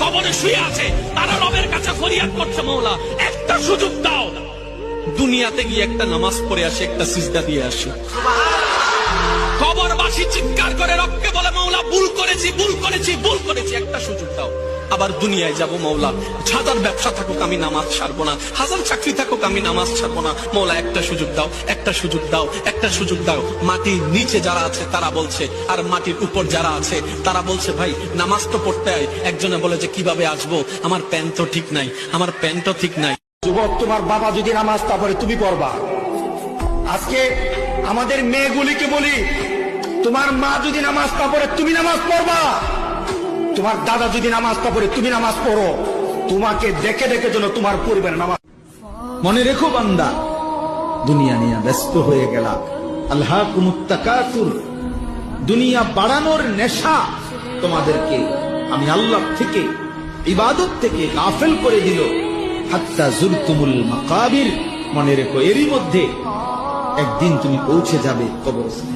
কবরে শুয়ে আছে তারা রবের কাছে ফরিয়াদ করছে, মওলা একটা সুযোগ দাও, দুনিয়াতে গিয়ে একটা নামাজ পড়ে আসে, একটা সিজদা দিয়ে আসে। কবরবাসী চিৎকার করে রবকে বলে, মওলা ভুল করেছি, ভুল করেছি, ভুল করেছি, একটা সুযোগ দাও। আবার দুনিয়ায় যাব মওলা, হাজার ব্যবসা থাকুক আমি নামাজ ছাড়বো না, হাজার চাকরি থাকুক আমি নামাজ ছাড়বো না, মওলা একটা সুযোগ দাও, একটা সুযোগ দাও, একটা সুযোগ দাও। মাটির নিচে যারা আছে তারা বলছে, আর মাটির উপর যারা আছে তারা বলছে, ভাই নামাজ তো পড়তে হয়। একজনে বলে যে কিভাবে আসবো, আমার প্যান্ট তো ঠিক নাই, আমার প্যান্টও ঠিক নাই। যুবক, তোমার বাবা যদি নামাজ তা পড়ে তুমি পড়বা। আজকে আমাদের মেয়েগুলিকে বলি, তোমার মা যদি নামাজ তা পড়ে তুমি নামাজ পড়বা, তোমার দাদা যদি নামাজ তা পড়ে তুমি নামাজ পড়ো। তোমাকে দেখে দেখে যেন তোমার পরিবারের নামাজ। মনে রেখো বান্দা, দুনিয়া নিয়ে ব্যস্ত হয়ে গেলা। আল্লাহকুমুত তাকাসুর, দুনিয়া বাড়ানোর নেশা তোমাদেরকে আমি আল্লাহ থেকে, ইবাদত থেকে গাফেল করে দিল। হাত্তা জুরতুমুল মাকাবির, মনে রেখো এরই মধ্যে একদিন তুমি পৌঁছে যাবে কবরস্থানে।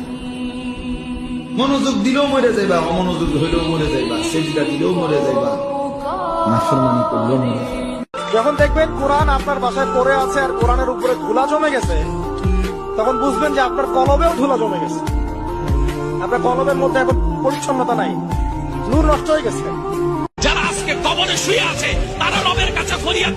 মনোযোগ দিলেও মরে যাইবা, অমনোযোগ হইলেও মরে যাইবা, সেজদা দিলেও মরে যাইবা, নাফরমানি করলেও মরে যাইবা। যখন দেখবেন কোরআন আপনার বাসায় পড়ে আছে আর কোরআনের উপরে ধুলা জমে গেছে, তখন বুঝবেন যে আপনার কলবেও ধুলা জমে গেছে। আপনার কলবের মধ্যে এখন পরিচ্ছন্নতা নাই, নূর নষ্ট হয়ে গেছে। যারা আজকে কবরে শুয়ে আছে তারা রবের কাছে ফরিয়াদ